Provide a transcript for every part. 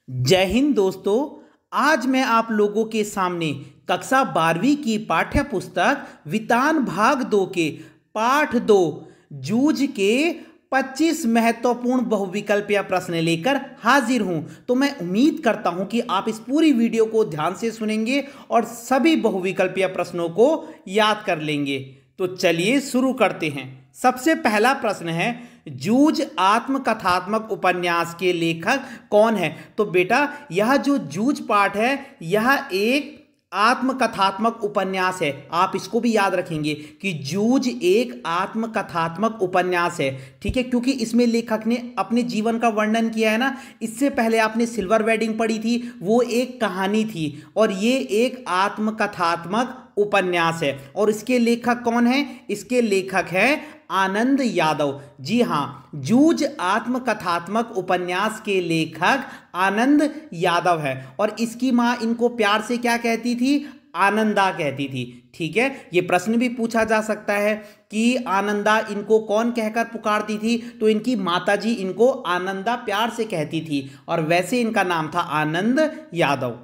जय हिंद दोस्तों। आज मैं आप लोगों के सामने कक्षा 12वीं की पाठ्य पुस्तक वितान भाग 2 के पाठ 2 जूझ के 25 महत्वपूर्ण बहुविकल्पीय प्रश्न लेकर हाजिर हूं। तो मैं उम्मीद करता हूं कि आप इस पूरी वीडियो को ध्यान से सुनेंगे और सभी बहुविकल्पीय प्रश्नों को याद कर लेंगे। तो चलिए शुरू करते हैं। सबसे पहला प्रश्न है, जूझ आत्मकथात्मक उपन्यास के लेखक कौन है? तो बेटा यह जो जूझ पाठ है यह एक आत्मकथात्मक उपन्यास है। आप इसको भी याद रखेंगे कि जूझ एक आत्मकथात्मक उपन्यास है, ठीक है, क्योंकि इसमें लेखक ने अपने जीवन का वर्णन किया है ना। इससे पहले आपने सिल्वर वेडिंग पढ़ी थी, वो एक कहानी थी और ये एक आत्मकथात्मक उपन्यास है। और इसके लेखक कौन है? इसके लेखक है आनंद यादव। जी हाँ, जूझ आत्मकथात्मक उपन्यास के लेखक आनंद यादव है। और इसकी मां इनको प्यार से क्या कहती थी? आनंदा कहती थी। ठीक है, यह प्रश्न भी पूछा जा सकता है कि आनंदा इनको कौन कहकर पुकारती थी? तो इनकी माताजी इनको आनंदा प्यार से कहती थी और वैसे इनका नाम था आनंद यादव।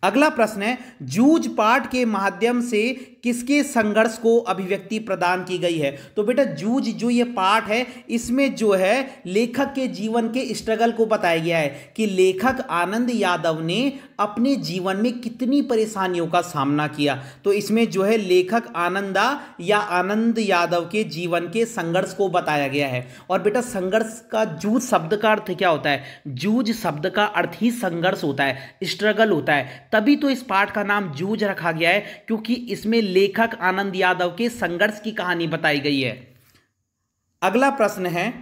अगला प्रश्न है, जूझ पाठ के माध्यम से किसके संघर्ष को अभिव्यक्ति प्रदान की गई है? तो बेटा जूझ जो ये पाठ है इसमें जो है लेखक के जीवन के स्ट्रगल को बताया गया है कि लेखक आनंद यादव ने अपने जीवन में कितनी परेशानियों का सामना किया। तो इसमें जो है लेखक आनंदा या आनंद यादव के जीवन के संघर्ष को बताया गया है। और बेटा संघर्ष का जूझ शब्द का अर्थ क्या होता है? जूझ शब्द का अर्थ ही संघर्ष होता है, स्ट्रगल होता है। तभी तो इस पाठ का नाम जूझ रखा गया है, क्योंकि इसमें लेखक आनंद यादव के संघर्ष की कहानी बताई गई है। अगला प्रश्न है,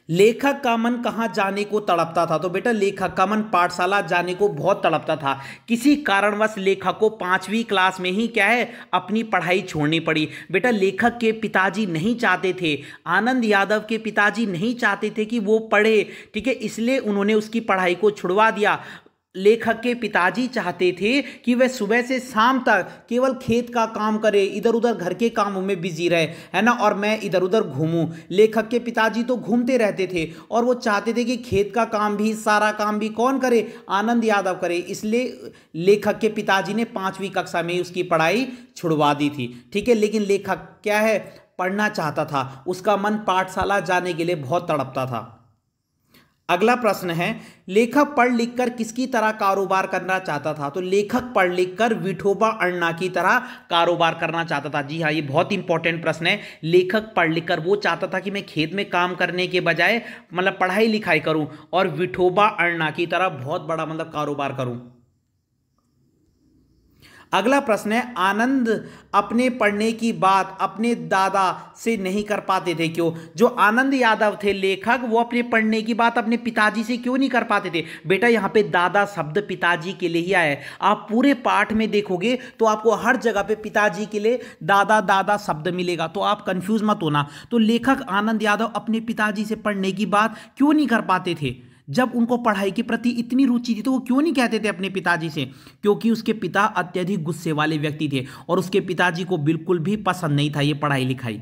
लेखक का मन कहां जाने को तड़पता था? तो बेटा लेखक का मन पाठशाला जाने को बहुत तड़पता था। किसी कारणवश लेखक को 5वीं क्लास में ही क्या है अपनी पढ़ाई छोड़नी पड़ी। बेटा लेखक के पिताजी नहीं चाहते थे, आनंद यादव के पिताजी नहीं चाहते थे कि वो पढ़े, ठीक है, इसलिए उन्होंने उसकी पढ़ाई को छुड़वा दिया। लेखक के पिताजी चाहते थे कि वह सुबह से शाम तक केवल खेत का काम करे, इधर उधर घर के कामों में बिजी रहे, है ना, और मैं इधर उधर घूमूं। लेखक के पिताजी तो घूमते रहते थे और वो चाहते थे कि खेत का काम भी, सारा काम भी कौन करे? आनंद यादव करे। इसलिए लेखक के पिताजी ने 5वीं कक्षा में उसकी पढ़ाई छुड़वा दी थी, ठीक है। लेकिन लेखक क्या है, पढ़ना चाहता था, उसका मन पाठशाला जाने के लिए बहुत तड़पता था। अगला प्रश्न है, लेखक पढ़ लिखकर किसकी तरह कारोबार करना चाहता था? तो लेखक पढ़ लिखकर विठोबा अण्णा की तरह कारोबार करना चाहता था। जी हाँ, ये बहुत इंपॉर्टेंट प्रश्न है। लेखक पढ़ लिखकर वो चाहता था कि मैं खेत में काम करने के बजाय मतलब पढ़ाई लिखाई करूं और विठोबा अण्णा की तरह बहुत बड़ा मतलब कारोबार करूं। अगला प्रश्न है, आनंद अपने पढ़ने की बात अपने दादा से नहीं कर पाते थे, क्यों? जो आनंद यादव थे लेखक, वो अपने पढ़ने की बात अपने पिताजी से क्यों नहीं कर पाते थे? बेटा यहां पे दादा शब्द पिताजी के लिए ही आया है। आप पूरे पाठ में देखोगे तो आपको हर जगह पे पिताजी के लिए दादा दादा शब्द मिलेगा, तो आप कंफ्यूज मत होना। तो लेखक आनंद यादव अपने पिताजी से पढ़ने की बात क्यों नहीं कर पाते थे? जब उनको पढ़ाई के प्रति इतनी रुचि थी तो वो क्यों नहीं कहते थे अपने पिताजी से? क्योंकि उसके पिता अत्यधिक गुस्से वाले व्यक्ति थे और उसके पिताजी को बिल्कुल भी पसंद नहीं था ये पढ़ाई लिखाई।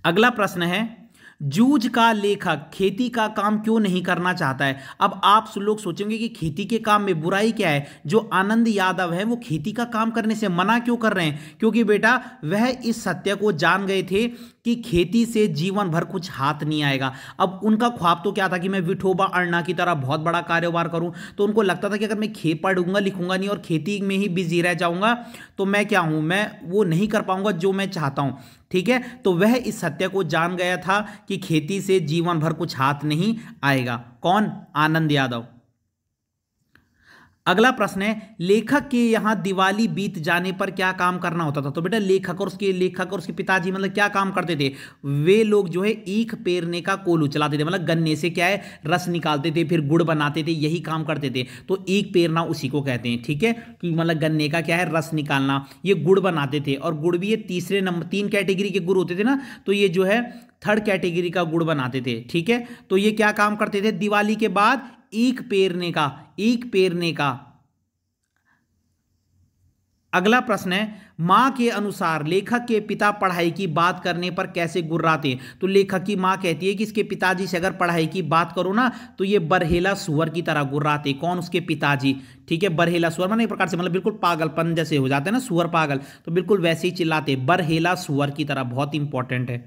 अगला प्रश्न है, जूझ का लेखक खेती का काम क्यों नहीं करना चाहता है? अब आप लोग सोचेंगे कि खेती के काम में बुराई क्या है? जो आनंद यादव है वो खेती का काम करने से मना क्यों कर रहे हैं? क्योंकि बेटा वह इस सत्य को जान गए थे कि खेती से जीवन भर कुछ हाथ नहीं आएगा। अब उनका ख्वाब तो क्या था कि मैं विठोबा अण्णा की तरह बहुत बड़ा कारोबार करूं। तो उनको लगता था कि अगर मैं खेत पढ़ूंगा लिखूंगा नहीं और खेती में ही बिजी रह जाऊंगा तो मैं क्या हूं, मैं वो नहीं कर पाऊंगा जो मैं चाहता हूं, ठीक है। तो वह इस सत्य को जान गया था कि खेती से जीवन भर कुछ हाथ नहीं आएगा। कौन? आनंद यादव। अगला प्रश्न है, लेखक के यहां दिवाली बीत जाने पर क्या काम करना होता था? तो बेटा लेखक और उसके पिताजी मतलब क्या काम करते थे? वे लोग जो है ईख पेरने का कोलू चलाते थे, मतलब गन्ने से क्या है रस निकालते थे, फिर गुड़ बनाते थे, यही काम करते थे। तो ईख पेरना उसी को कहते हैं, ठीक है, कि मतलब गन्ने का क्या है रस निकालना, ये गुड़ बनाते थे। और गुड़ भी ये 3 कैटेगरी के गुड़ होते थे ना, तो ये जो है 3rd कैटेगरी का गुड़ बनाते थे, ठीक है। तो ये क्या काम करते थे? दिवाली के बाद ईख पेरने का अगला प्रश्न है, मां के अनुसार लेखक के पिता पढ़ाई की बात करने पर कैसे गुर्राते हैं। तो लेखक की मां कहती है कि इसके पिताजी से अगर पढ़ाई की बात करो ना तो ये बरहेला सुअर की तरह गुर्राते। कौन? उसके पिताजी। ठीक है, बरहेला सुअर माने एक प्रकार से मतलब बिल्कुल पागलपन जैसे हो जाते हैं ना, सुअर पागल, तो बिल्कुल वैसे ही चिल्लाते, बरहेला सुअर की तरह। बहुत इंपॉर्टेंट है।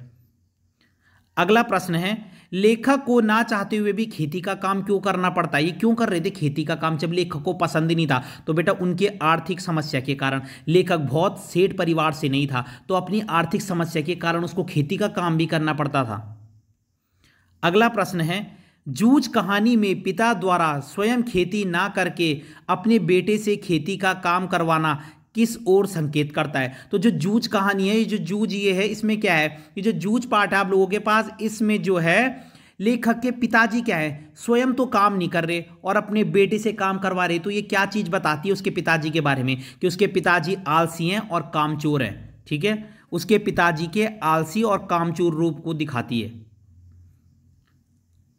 अगला प्रश्न है, लेखक को ना चाहते हुए भी खेती का काम क्यों करना पड़ता है। ये क्यों कर रहे थे खेती का काम जब लेखक को पसंद ही नहीं था। तो बेटा उनके आर्थिक समस्या के कारण। लेखक बहुत सेठ परिवार से नहीं था तो अपनी आर्थिक समस्या के कारण उसको खेती का काम भी करना पड़ता था। अगला प्रश्न है, जूझ कहानी में पिता द्वारा स्वयं खेती ना करके अपने बेटे से खेती का काम करवाना किस ओर संकेत करता है। तो जो जूझ कहानी है, ये जो जूझ ये है, इसमें क्या है, ये जो जूझ पार्ट है आप लोगों के पास, इसमें जो है लेखक के पिताजी क्या है, स्वयं तो काम नहीं कर रहे और अपने बेटे से काम करवा रहे। तो ये क्या चीज बताती है उसके पिताजी के बारे में, कि उसके पिताजी आलसी हैं और कामचोर हैं। ठीक है, उसके पिताजी के आलसी और कामचोर रूप को दिखाती है।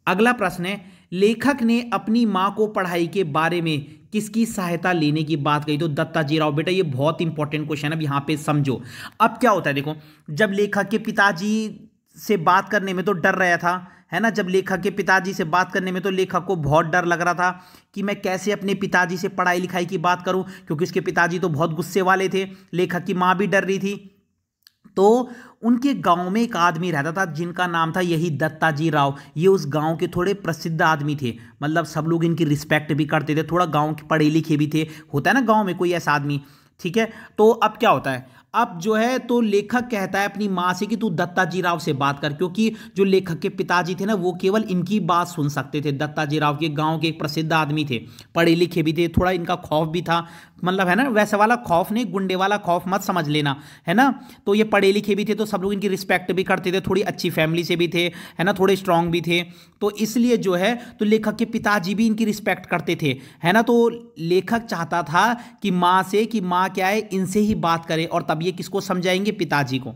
अगला प्रश्न है, लेखक ने अपनी मां को पढ़ाई के बारे में किसकी सहायता लेने की बात कही। तो दत्ताजी राव। बेटा ये बहुत इंपॉर्टेंट क्वेश्चन है, अब यहां पे समझो। अब क्या होता है, देखो जब लेखक के पिताजी से बात करने में तो डर रहा था, है ना। जब लेखक के पिताजी से बात करने में तो लेखक को बहुत डर लग रहा था कि मैं कैसे अपने पिताजी से पढ़ाई लिखाई की बात करूं, क्योंकि उसके पिताजी तो बहुत गुस्से वाले थे। लेखक की मां भी डर रही थी। तो उनके गांव में एक आदमी रहता था जिनका नाम था यही दत्ताजी राव। ये उस गांव के थोड़े प्रसिद्ध आदमी थे, मतलब सब लोग इनकी रिस्पेक्ट भी करते थे, थोड़ा गांव के पढ़े लिखे भी थे। होता है ना गांव में कोई ऐसा आदमी। ठीक है, तो अब क्या होता है, अब जो है तो लेखक कहता है अपनी मां से कि तू दत्ताजी राव से बात कर, क्योंकि जो लेखक के पिताजी थे ना वो केवल इनकी बात सुन सकते थे। दत्ताजी राव के गांव के एक प्रसिद्ध आदमी थे, पढ़े लिखे भी थे, थोड़ा इनका खौफ भी था, मतलब है ना वैसा वाला खौफ नहीं, गुंडे वाला खौफ मत समझ लेना, है ना। तो ये पढ़े लिखे भी थे तो सब लोग इनकी रिस्पेक्ट भी करते थे, थोड़ी अच्छी फैमिली से भी थे, है ना, थोड़े स्ट्रांग भी थे। तो इसलिए जो है तो लेखक के पिताजी भी इनकी रिस्पेक्ट करते थे, है ना। तो लेखक चाहता था कि मां से, कि मां क्या है इनसे ही बात करे, और तब ये किसको समझाएंगे, पिताजी को।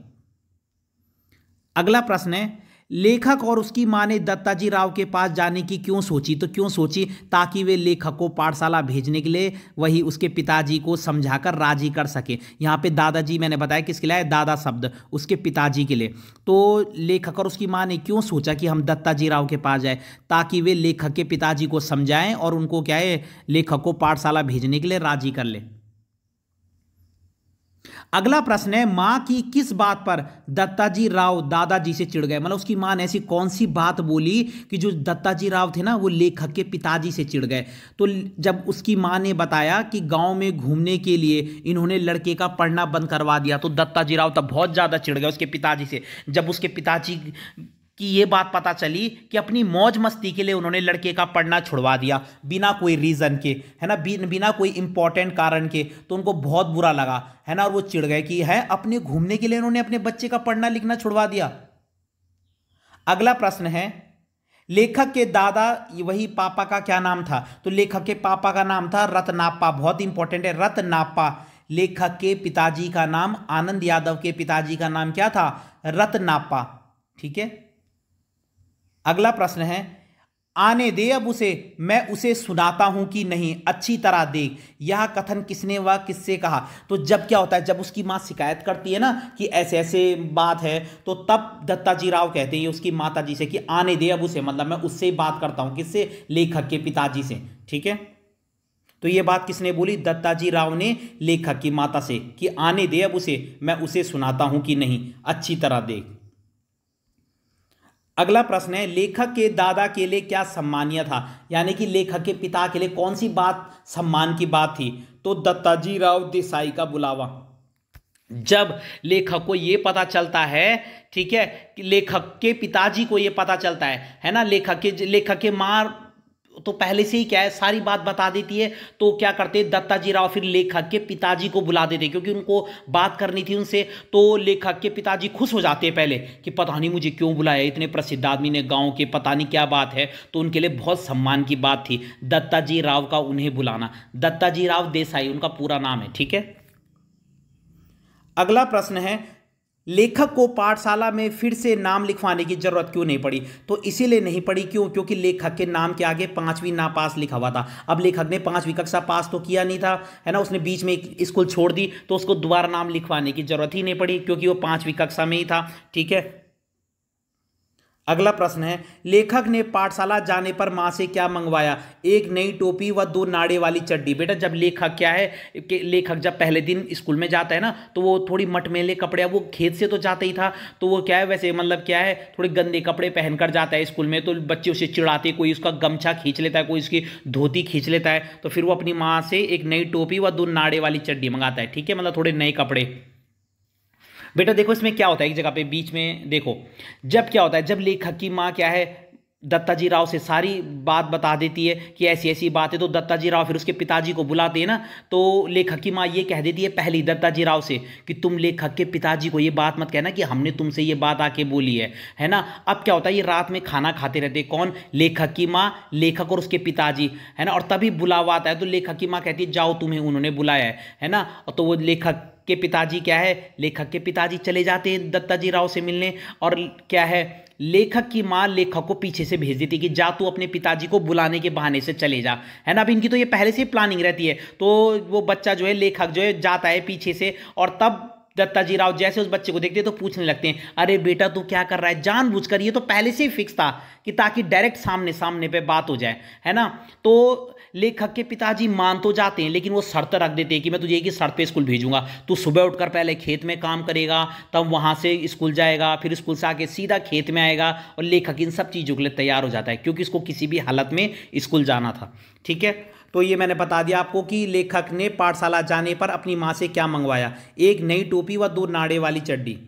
अगला प्रश्न है, लेखक और उसकी मां ने दत्ताजी राव के पास जाने की क्यों सोची। तो क्यों सोची, ताकि वे लेखक को पाठशाला भेजने के लिए वही उसके पिताजी को समझाकर राजी कर सके। यहाँ पे दादाजी मैंने बताया किसके लिए है, दादा शब्द उसके पिताजी के लिए। तो लेखक और उसकी मां ने क्यों सोचा कि हम दत्ताजी राव के पास जाए, ताकि वे लेखक के पिताजी को समझाएं और उनको क्या है लेखक को पाठशाला भेजने के लिए राजी कर ले। अगला प्रश्न है, मां की किस बात पर दत्ताजी राव दादाजी से चिढ़ गए। मतलब उसकी मां ने ऐसी कौन सी बात बोली कि जो दत्ताजी राव थे ना वो लेखक के पिताजी से चिढ़ गए। तो जब उसकी मां ने बताया कि गांव में घूमने के लिए इन्होंने लड़के का पढ़ना बंद करवा दिया, तो दत्ताजी राव तब बहुत ज्यादा चिढ़ गए उसके पिताजी से। जब उसके पिताजी कि ये बात पता चली कि अपनी मौज मस्ती के लिए उन्होंने लड़के का पढ़ना छुड़वा दिया बिना कोई रीज़न के, है ना, बिना कोई इंपॉर्टेंट कारण के, तो उनको बहुत बुरा लगा, है ना, और वो चिढ़ गए कि है अपने घूमने के लिए उन्होंने अपने बच्चे का पढ़ना लिखना छुड़वा दिया। अगला प्रश्न है, लेखक के दादा वही पापा का क्या नाम था। तो लेखक के पापा का नाम था रत्नाप्पा। बहुत इंपॉर्टेंट है, रत्नाप्पा। लेखक के पिताजी का नाम, आनंद यादव के पिताजी का नाम क्या था, रत्नाप्पा। ठीक है। अगला प्रश्न है, आने दे अब उसे, मैं उसे सुनाता हूं कि नहीं, अच्छी तरह देख। यह कथन किसने व किससे कहा। तो जब क्या होता है, जब उसकी मां शिकायत करती है ना कि ऐसे ऐसे बात है, तो तब दत्ताजी राव कहते हैं उसकी माता जी से कि आने दे अब उसे, मतलब मैं उससे बात करता हूं, किससे, लेखक के पिताजी से। ठीक है, तो यह बात किसने बोली, दत्ताजी राव ने लेखक की माता से कि आने दे अब उसे, मैं उसे सुनाता हूं कि नहीं, अच्छी तरह देख। अगला प्रश्न है, लेखक के दादा के लिए क्या सम्मानीय था, यानी कि लेखक के पिता के लिए कौन सी बात सम्मान की बात थी। तो दत्ताजी राव देसाई का बुलावा। जब लेखक को यह पता चलता है, ठीक है, कि लेखक के पिताजी को यह पता चलता है ना, लेखक के मां तो पहले से ही क्या है सारी बात बता देती है, तो क्या करते दत्ताजी राव फिर लेखक के पिताजी को बुला देते, क्योंकि उनको बात करनी थी उनसे। तो लेखक के पिताजी खुश हो जाते हैं पहले कि पता नहीं मुझे क्यों बुलाया, इतने प्रसिद्ध आदमी ने गांव के, पता नहीं क्या बात है। तो उनके लिए बहुत सम्मान की बात थी दत्ताजी राव का उन्हें बुलाना। दत्ताजी राव देसाई उनका पूरा नाम है। ठीक है। अगला प्रश्न है, लेखक को पाठशाला में फिर से नाम लिखवाने की जरूरत क्यों नहीं पड़ी? तो इसीलिए नहीं पड़ी, क्यों? क्योंकि लेखक के नाम के आगे 5वीं नापास लिखा हुआ था। अब लेखक ने 5वीं कक्षा पास तो किया नहीं था, है ना, उसने बीच में एक स्कूल छोड़ दी, तो उसको दोबारा नाम लिखवाने की जरूरत ही नहीं पड़ी क्योंकि वो 5वीं कक्षा में ही था। ठीक है, अगला प्रश्न है, लेखक ने पाठशाला जाने पर मां से क्या मंगवाया? एक नई टोपी व 2 नाड़े वाली चड्डी। बेटा जब लेखक क्या है कि लेखक जब पहले दिन स्कूल में जाता है ना, तो वो थोड़ी मटमैले कपड़े, वो खेत से तो जाता ही था, तो वो क्या है वैसे मतलब क्या है थोड़े गंदे कपड़े पहनकर जाता है स्कूल में, तो बच्चे उसे चिढ़ाते, कोई उसका गमछा खींच लेता है, कोई उसकी धोती खींच लेता है, तो फिर वो अपनी माँ से एक नई टोपी व 2 नाड़े वाली चड्डी मंगाता है। ठीक है, मतलब थोड़े नए कपड़े। बेटा देखो इसमें क्या होता है, एक जगह पे बीच में देखो, जब क्या होता है, जब लेखक की माँ क्या है दत्ताजी राव से सारी बात बता देती है कि ऐसी ऐसी बात है, तो दत्ताजी राव फिर उसके पिताजी को बुलाते हैं ना, तो लेखक की माँ ये कह देती है पहली दत्ताजी राव से कि तुम लेखक के पिताजी को ये बात मत कहना कि हमने तुमसे ये बात आके बोली है ना। अब क्या होता है, ये रात में खाना खाते रहते, कौन? लेखक की माँ, लेखक और उसके पिताजी, है ना, और तभी बुलावा आता है, तो लेखक की माँ कहती है जाओ तुम्हें उन्होंने बुलाया है ना, तो वो लेखक के पिताजी क्या है, लेखक के पिताजी चले जाते हैं दत्ताजी राव से मिलने, और क्या है लेखक की मां लेखक को पीछे से भेज देती कि जा तू अपने पिताजी को बुलाने के बहाने से चले जा, है ना। अब इनकी तो ये पहले से प्लानिंग रहती है, तो वो बच्चा जो है लेखक जो है जाता है पीछे से, और तब दत्ताजी राव जैसे उस बच्चे को देखते हैं तो पूछने लगते हैं अरे बेटा तू क्या कर रहा है, जानबूझकर, ये तो पहले से ही फिक्स था कि ताकि डायरेक्ट सामने सामने पे बात हो जाए, है ना। तो लेखक के पिताजी मान तो जाते हैं, लेकिन वो शर्त रख देते हैं कि मैं तुझे एक ही शर्त पे स्कूल भेजूंगा, तू सुबह उठकर पहले खेत में काम करेगा, तब वहां से स्कूल जाएगा, फिर स्कूल से आके सीधा खेत में आएगा, और लेखक इन सब चीज़ों के लिए तैयार हो जाता है क्योंकि इसको किसी भी हालत में स्कूल जाना था। ठीक है, तो ये मैंने बता दिया आपको कि लेखक ने पाठशाला जाने पर अपनी मां से क्या मंगवाया? एक नई टोपी व 2 नाड़े वाली चड्डी।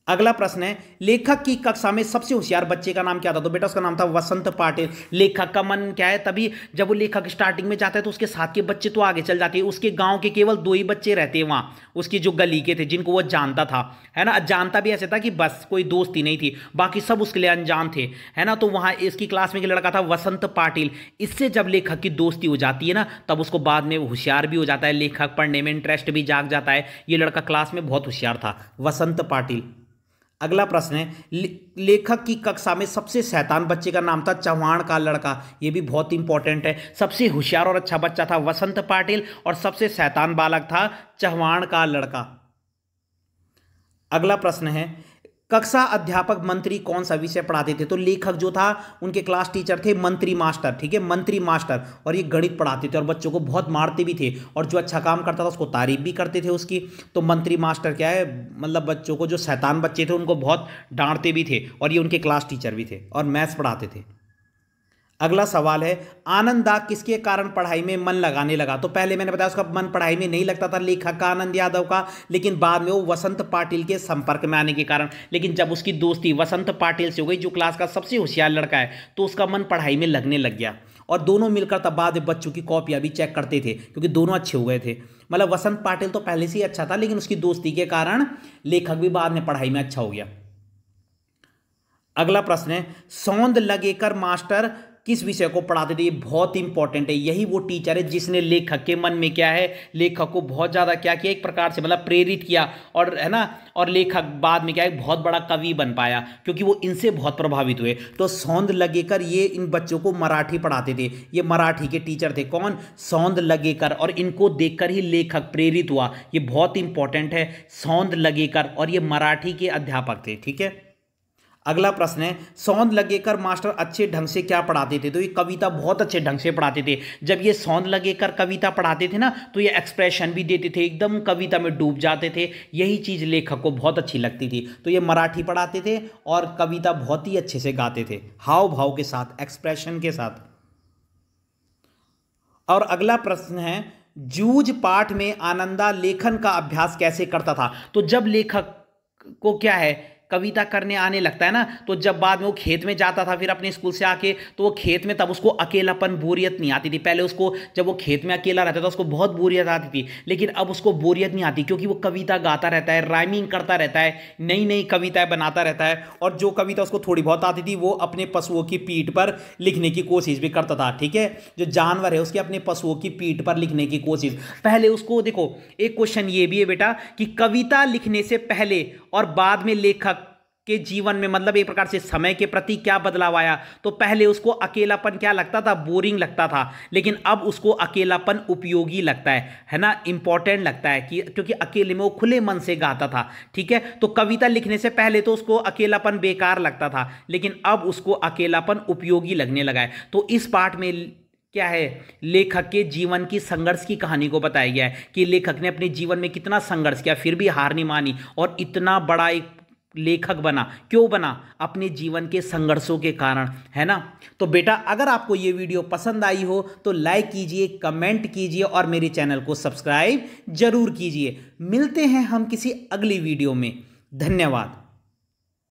अगला प्रश्न है, लेखक की कक्षा में सबसे होशियार बच्चे का नाम क्या था? तो बेटा उसका नाम था वसंत पाटिल। लेखक का मन क्या है, तभी जब वो लेखक स्टार्टिंग में जाता है तो उसके साथ के बच्चे तो आगे चल जाते हैं, उसके गांव के केवल 2 ही बच्चे रहते हैं वहां, उसकी जो गली के थे जिनको वो जानता था, है ना। जानता भी ऐसे था कि बस कोई दोस्ती नहीं थी, बाकी सब उसके लिए अनजान थे, है ना। तो वहां इसकी क्लास में एक लड़का था वसंत पाटिल, इससे जब लेखक की दोस्ती हो जाती है ना, तब उसको बाद में होशियार भी हो जाता है, लेखक पढ़ने में इंटरेस्ट भी जाग जाता है। ये लड़का क्लास में बहुत होशियार था, वसंत पाटिल। अगला प्रश्न है, लेखक की कक्षा में सबसे शैतान बच्चे का नाम था चौहान का लड़का। ये भी बहुत इंपॉर्टेंट है, सबसे होशियार और अच्छा बच्चा था वसंत पाटिल, और सबसे शैतान बालक था चौहान का लड़का। अगला प्रश्न है, कक्षा अध्यापक मंत्री कौन सा विषय पढ़ाते थे? तो लेखक जो था उनके क्लास टीचर थे मंत्री मास्टर। ठीक है, मंत्री मास्टर, और ये गणित पढ़ाते थे और बच्चों को बहुत मारते भी थे, और जो अच्छा काम करता था उसको तारीफ भी करते थे उसकी। तो मंत्री मास्टर क्या है, मतलब बच्चों को, जो शैतान बच्चे थे उनको बहुत डांटते भी थे, और ये उनके क्लास टीचर भी थे और मैथ्स पढ़ाते थे। अगला सवाल है, आनंदा किसके कारण पढ़ाई में मन लगाने लगा? तो पहले मैंने बताया उसका मन पढ़ाई में नहीं लगता था, लेखक का आनंद यादव का, लेकिन बाद में वो वसंत पाटिल के संपर्क में आने के कारण, लेकिन जब उसकी दोस्ती वसंत पाटिल से हो गई जो क्लास का सबसे होशियार लड़का है, तो उसका मन पढ़ाई में लगने लग गया, और दोनों मिलकर तब बाद में बच्चों की कॉपियां भी चेक करते थे क्योंकि दोनों अच्छे हो गए थे। मतलब वसंत पाटिल तो पहले से ही अच्छा था, लेकिन उसकी दोस्ती के कारण लेखक भी बाद में पढ़ाई में अच्छा हो गया। अगला प्रश्न है, सौंद लगेकर मास्टर किस विषय को पढ़ाते थे? ये बहुत इंपॉर्टेंट है, यही वो टीचर है जिसने लेखक के मन में क्या है, लेखक को बहुत ज्यादा क्या किया, एक प्रकार से मतलब प्रेरित किया, और है ना, और लेखक बाद में क्या है बहुत बड़ा कवि बन पाया क्योंकि वो इनसे बहुत प्रभावित हुए। तो सौंद लगेकर ये इन बच्चों को मराठी पढ़ाते थे, ये मराठी के टीचर थे, कौन? सौंद लगेकर, और इनको देखकर ही लेखक प्रेरित हुआ। ये बहुत इंपॉर्टेंट है, सौंद लगेकर, और ये मराठी के अध्यापक थे। ठीक है, अगला प्रश्न है, सौंद लगेकर मास्टर अच्छे ढंग से क्या पढ़ाते थे? तो ये कविता बहुत अच्छे ढंग से पढ़ाते थे। जब ये सौंद लगेकर कविता पढ़ाते थे ना, तो ये एक्सप्रेशन भी देते थे, एकदम कविता में डूब जाते थे, यही चीज लेखक को बहुत अच्छी लगती थी। तो ये मराठी पढ़ाते थे और कविता बहुत ही अच्छे से गाते थे, हाव भाव के साथ, एक्सप्रेशन के साथ। और अगला प्रश्न है, जूझ पाठ में आनंदा लेखन का अभ्यास कैसे करता था? तो जब लेखक को क्या है कविता करने आने लगता है ना, तो जब बाद में वो खेत में जाता था फिर अपने स्कूल से आके, तो वो खेत में तब उसको अकेलापन, बोरियत नहीं आती थी। पहले उसको जब वो खेत में अकेला रहता था उसको बहुत बोरियत आती थी, लेकिन अब उसको बोरियत नहीं आती क्योंकि वो कविता गाता रहता है, राइमिंग करता रहता है, नई नई कविताएं बनाता रहता है। और जो कविता उसको थोड़ी बहुत आती थी वो अपने पशुओं की पीठ पर लिखने की कोशिश भी करता था। ठीक है, जो जानवर है उसके अपने पशुओं की पीठ पर लिखने की कोशिश। पहले उसको देखो, एक क्वेश्चन ये भी है बेटा कि कविता लिखने से पहले और बाद में लेखक के जीवन में मतलब एक प्रकार से समय के प्रति क्या बदलाव आया। तो पहले उसको अकेलापन क्या लगता था, बोरिंग लगता था, लेकिन अब उसको अकेलापन उपयोगी लगता है ना, इंपॉर्टेंट लगता है कि क्योंकि अकेले में वो खुले मन से गाता था। ठीक है, तो कविता लिखने से पहले तो उसको अकेलापन बेकार लगता था, लेकिन अब उसको अकेलापन उपयोगी लगने लगा है। तो इस पाठ में क्या है, लेखक के जीवन की संघर्ष की कहानी को बताया गया है कि लेखक ने अपने जीवन में कितना संघर्ष किया, फिर भी हार नहीं मानी और इतना बड़ा एक लेखक बना। क्यों बना? अपने जीवन के संघर्षों के कारण, है ना। तो बेटा अगर आपको ये वीडियो पसंद आई हो तो लाइक कीजिए, कमेंट कीजिए और मेरे चैनल को सब्सक्राइब जरूर कीजिए। मिलते हैं हम किसी अगली वीडियो में। धन्यवाद।